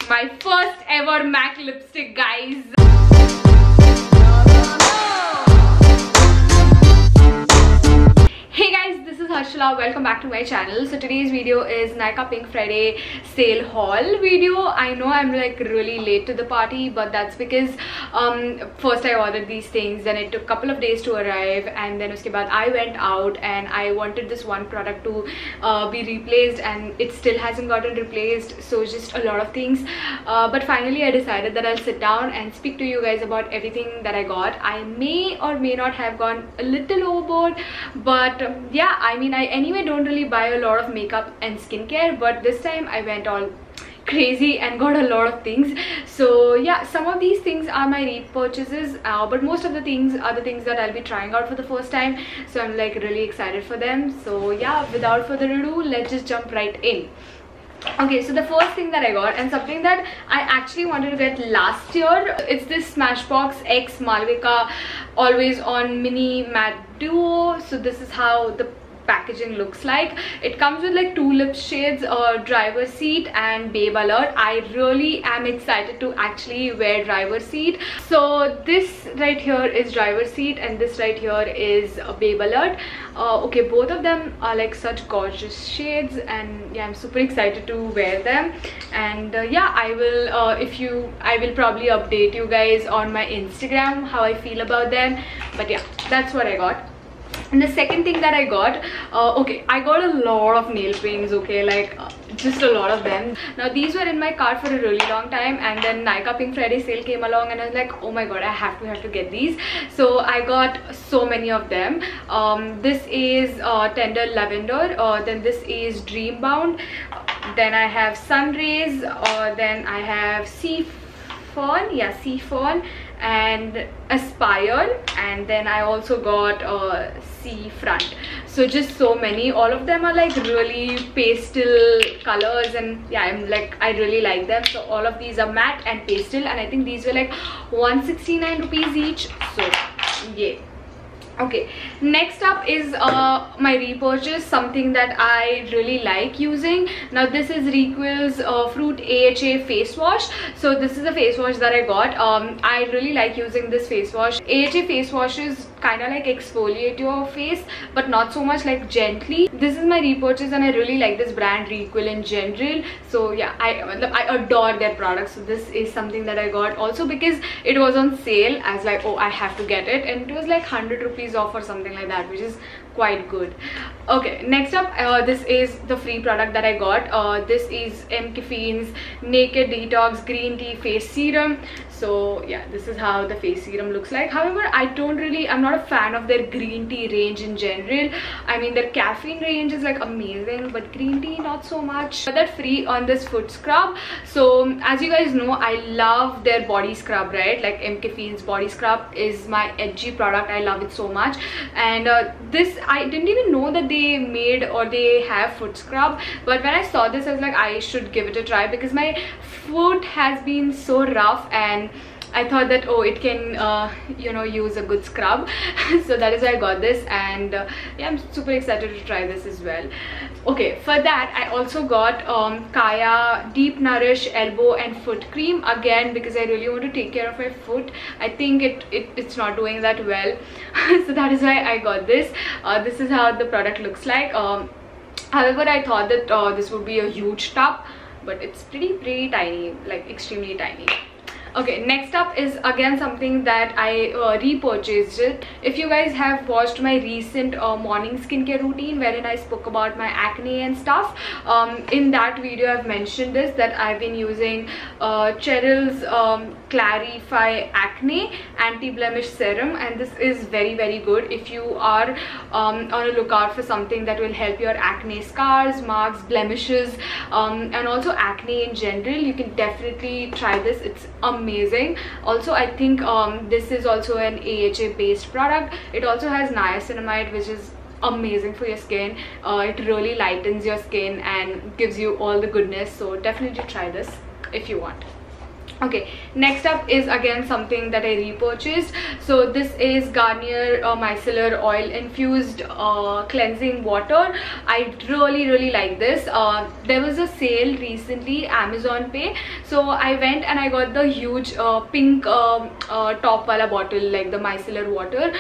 My first ever MAC lipstick, guys. Hey guys, this is Harshala. Welcome back to my channel. So today's video is Nykaa Pink Friday sale haul video. I know I'm like really late to the party, but that's because first I ordered these things, then it took a couple of days to arrive, and then uske baad I went out and I wanted this one product to be replaced, and it still hasn't gotten replaced, so just a lot of things. But finally I decided that I'll sit down and speak to you guys about everything that I got. I may or may not have gone a little overboard, but yeah, I mean, I anyway don't really buy a lot of makeup and skincare, but this time I went all crazy and got a lot of things. So yeah, some of these things are my repurchases, but most of the things are the things that I'll be trying out for the first time, so I'm like really excited for them. So yeah, without further ado, let's just jump right in. Okay, so the first thing that I got, and something that I actually wanted to get last year, it's this Smashbox X Malvika Always On Mini Matte Duo. So this is how the packaging looks like. It comes with like 2 lip shades, driver seat and babe alert. I really am excited to actually wear driver seat. So this right here is driver seat and this right here is babe alert. Okay, both of them are like such gorgeous shades, and yeah, I'm super excited to wear them. And yeah, I will probably update you guys on my Instagram how I feel about them. But yeah, that's what I got. And the second thing that I got, okay, I got a lot of nail paints, okay, like just a lot of them. Now these were in my cart for a really long time, and then Nykaa Pink Friday sale came along and I was like, oh my god, I have to get these. So I got so many of them. This is Tender Lavender, then this is Dream Bound, then I have Sun Rays, then I have Sea Fern, yeah, Sea Fern, and Aspire, and then I also got Sea Front. So just so many. All of them are like really pastel colors, and yeah, I really like them. So all of these are matte and pastel, and I think these were like 169 rupees each. So yeah. Okay, next up is my repurchase, something that I really like using. Now this is Requil's Fruit AHA face wash. So this is a face wash that I got. I really like using this face wash. AHA face washes kind of like exfoliate your face, but not so much, like gently. This is my repurchase, and I really like this brand Requil in general. So yeah, I adore their products. So this is something that I got also because it was on sale. I was like, oh, I have to get it, and it was like 100 rupees off or something like that, which is quite good. Okay, next up, this is the free product that I got. This is M. Caffeine's Naked Detox Green Tea Face Serum. So yeah, this is how the face serum looks like. However, I'm not a fan of their green tea range in general. I mean, their caffeine range is like amazing, but green tea not so much. Got that free on this foot scrub. So as you guys know, I love their body scrub, right? Like M. Caffeine's body scrub is my edgy product. I love it so much. And this, I didn't even know that they made or they have foot scrub, but when I saw this I was like, I should give it a try because my foot has been so rough, and I thought that, oh, it can you know, use a good scrub. So that is why I got this, and yeah, I'm super excited to try this as well. Okay, for that I also got Kaya Deep Nourish Elbow and Foot Cream, again because I really want to take care of my foot. I think it's not doing that well. So that is why I got this. This is how the product looks like. However, I thought that this would be a huge tub, but it's pretty tiny, like extremely tiny. Okay, next up is again something that I repurchased it. If you guys have watched my recent morning skincare routine wherein I spoke about my acne and stuff, in that video I've mentioned this, that I've been using Cheryl's Clarify Acne Anti-Blemish Serum, and this is very good if you are on a lookout for something that will help your acne scars, marks, blemishes, and also acne in general. You can definitely try this. It's amazing. Also, I think this is also an AHA based product. It also has niacinamide, which is amazing for your skin. It really lightens your skin and gives you all the goodness, so definitely try this if you want. Okay, next up is again something that I repurchased. So this is Garnier micellar oil infused cleansing water. I really like this. There was a sale recently, Amazon Pay, so I went and I got the huge pink top wala bottle, like the micellar water,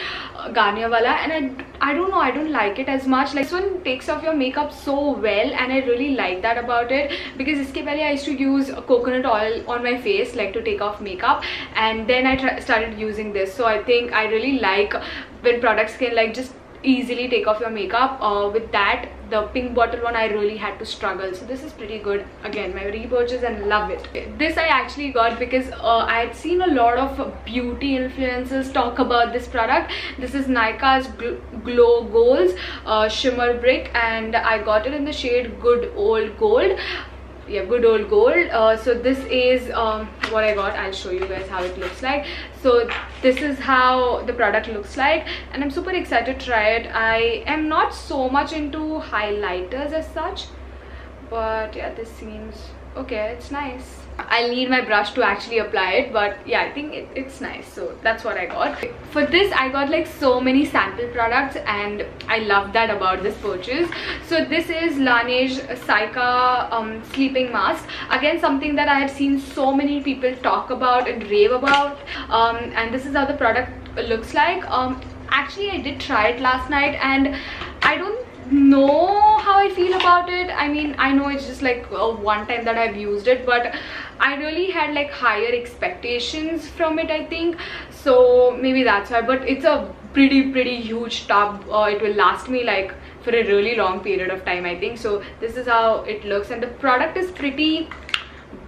Garnier wala, and I don't know, I don't like it as much. Like, this one takes off your makeup so well, and I really like that about it, because iske pehle I used to use coconut oil on my face, like to take off makeup, and then I started using this. So I think I really like when products can like just easily take off your makeup. With that, the pink bottle one, I really had to struggle. So this is pretty good. Again, my repurchase, and love it. This I actually got because I had seen a lot of beauty influencers talk about this product. This is Nykaa's Glow Goals Shimmer Brick, and I got it in the shade Good Old Gold. Yeah, Good Old Gold. So this is what I got. I'll show you guys how it looks like. So this is how the product looks like, and I'm super excited to try it. I am not so much into highlighters as such, but yeah, this seems okay. It's nice. I'll need my brush to actually apply it, but yeah, I think it's nice. So that's what I got. For this, I got like so many sample products, and I love that about this purchase. So this is Laneige Cica sleeping mask. Again, something that I have seen so many people talk about and rave about, and this is how the product looks like. Actually, I did try it last night, and I don't know how I feel about it. I mean, I know it's just like one time that I've used it, but I really had like higher expectations from it, I think. So maybe that's why. But it's a pretty huge tub. It will last me like for a really long period of time, I think. So this is how it looks, and the product is pretty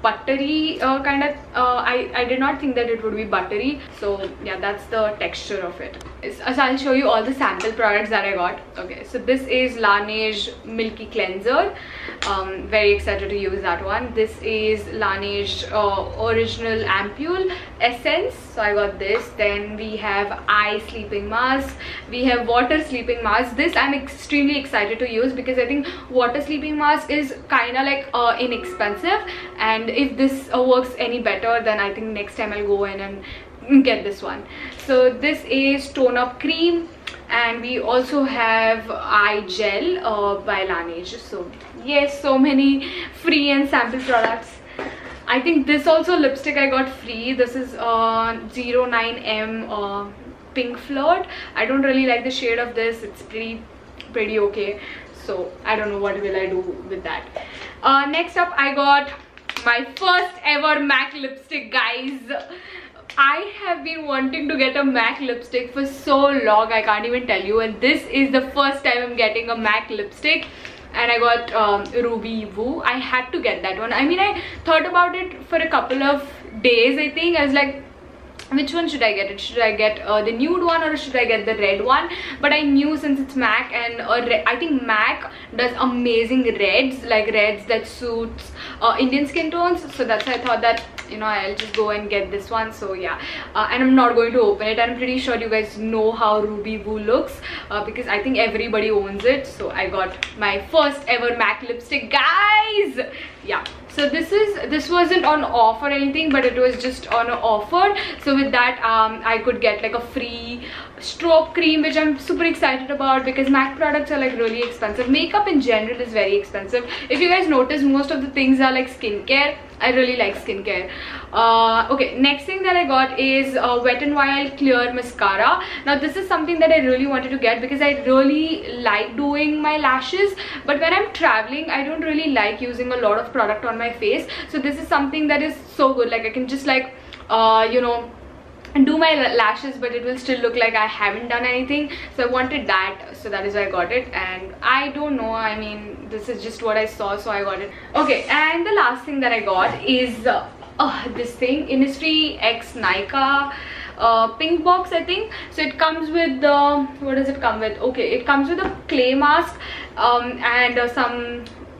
buttery kind of. I did not think that it would be buttery. So yeah, that's the texture of it. So I'll show you all the sample products that I got. Okay, so this is Laneige Milky Cleanser. Very excited to use that one. This is Laneige Original Ampule Essence. So I got this. Then we have eye sleeping mask. We have water sleeping mask. This I'm extremely excited to use, because I think water sleeping mask is kind of like inexpensive, and if this works any better, then I think next time I'll go in and get this one. So this is Tone Up Cream, and we also have eye gel by Laneige. So yes, so many free and sample products. I think this also lipstick I got free. This is 09M Pink Flirt. I don't really like the shade of this. It's pretty okay. So I don't know what will I do with that. Next up, I got my first ever MAC lipstick, guys. I have been wanting to get a MAC lipstick for so long, I can't even tell you, and this is the first time I'm getting a MAC lipstick. And I got Ruby Woo. I had to get that one. I mean, I thought about it for a couple of days, I think. I was like, which one should I get? Should I get the nude one, or should I get the red one? But I knew, since it's MAC, and I think MAC does amazing reds, like reds that suits Indian skin tones. So that's why I thought that, you know, I'll just go and get this one. So yeah, and I'm not going to open it. I'm pretty sure you guys know how Ruby Woo looks, because I think everybody owns it. So I got my first ever MAC lipstick, guys. Yeah, so this wasn't on offer or anything, but it was just on an offer. So with that, I could get like a free stroke cream, which I'm super excited about, because MAC products are like really expensive. Makeup in general is very expensive. If you guys notice, most of the things are like skincare. I really like skincare. Okay, next thing that I got is Wet n Wild Clear Mascara. Now this is something that I really wanted to get, because I really like doing my lashes, but when I'm traveling, I don't really like using a lot of product on my face. So this is something that is so good. Like, I can just like you know, do my lashes, but it will still look like I haven't done anything. So I wanted that, so that is why I got it. And I don't know, I mean, this is just what I saw, so I got it. Okay, and the last thing that I got is this thing, Innisfree X Nykaa pink box, I think. So it comes with the, what does it come with? Okay, it comes with a clay mask and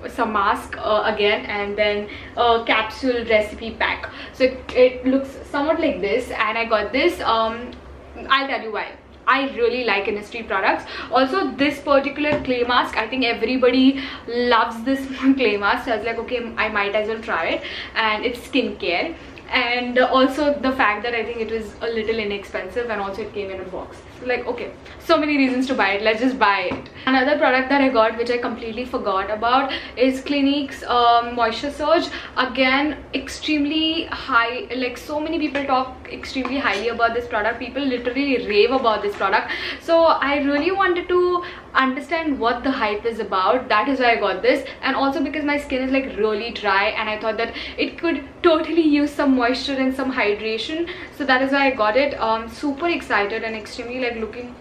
some mask again, and then a capsule recipe pack. So it looks somewhat like this, and I got this. I'll tell you why. I really like Innisfree products. Also, this particular clay mask, I think everybody loves this clay mask. So I was like, okay, I might as well try it. And it's skincare. and also the fact that I think it was a little inexpensive, and also it came in a box. Like, okay, so many reasons to buy it, let's just buy it. Another product that I got, which I completely forgot about, is Clinique's Moisture Surge. Again, extremely high, like so many people talk extremely highly about this product. People literally rave about this product, so I really wanted to understand what the hype is about. That is why I got this, and also because my skin is like really dry, and I thought that it could totally use some moisture and some hydration, so that is why I got it. Super excited and extremely like looking,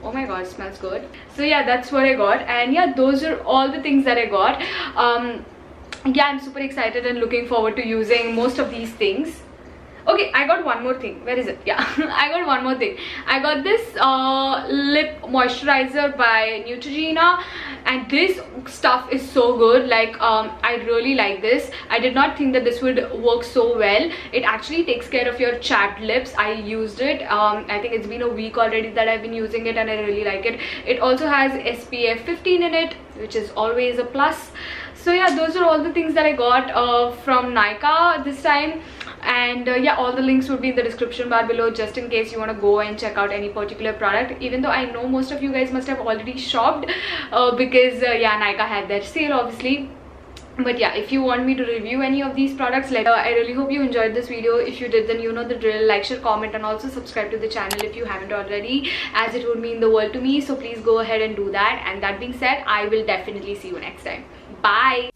oh my god, it smells good. So yeah, that's what I got, and yeah, those are all the things that I got. Yeah, I'm super excited and looking forward to using most of these things. Okay, I got one more thing. Where is it? Yeah, I got one more thing. I got this lip moisturizer by Neutrogena, and this stuff is so good. Like, I really like this. I did not think that this would work so well. It actually takes care of your chapped lips. I used it. I think it's been a week already that I've been using it, and I really like it. It also has SPF 15 in it, which is always a plus. So yeah, those are all the things that I got from Nykaa this time. And yeah, all the links would be in the description bar below, just in case you want to go and check out any particular product, even though I know most of you guys must have already shopped because yeah, Nykaa had their sale obviously. But yeah, if you want me to review any of these products, I really hope you enjoyed this video. If you did, then you know the drill. Like, share, comment, and also subscribe to the channel if you haven't already, as it would mean the world to me. So please go ahead and do that. And that being said, I will definitely see you next time. Bye.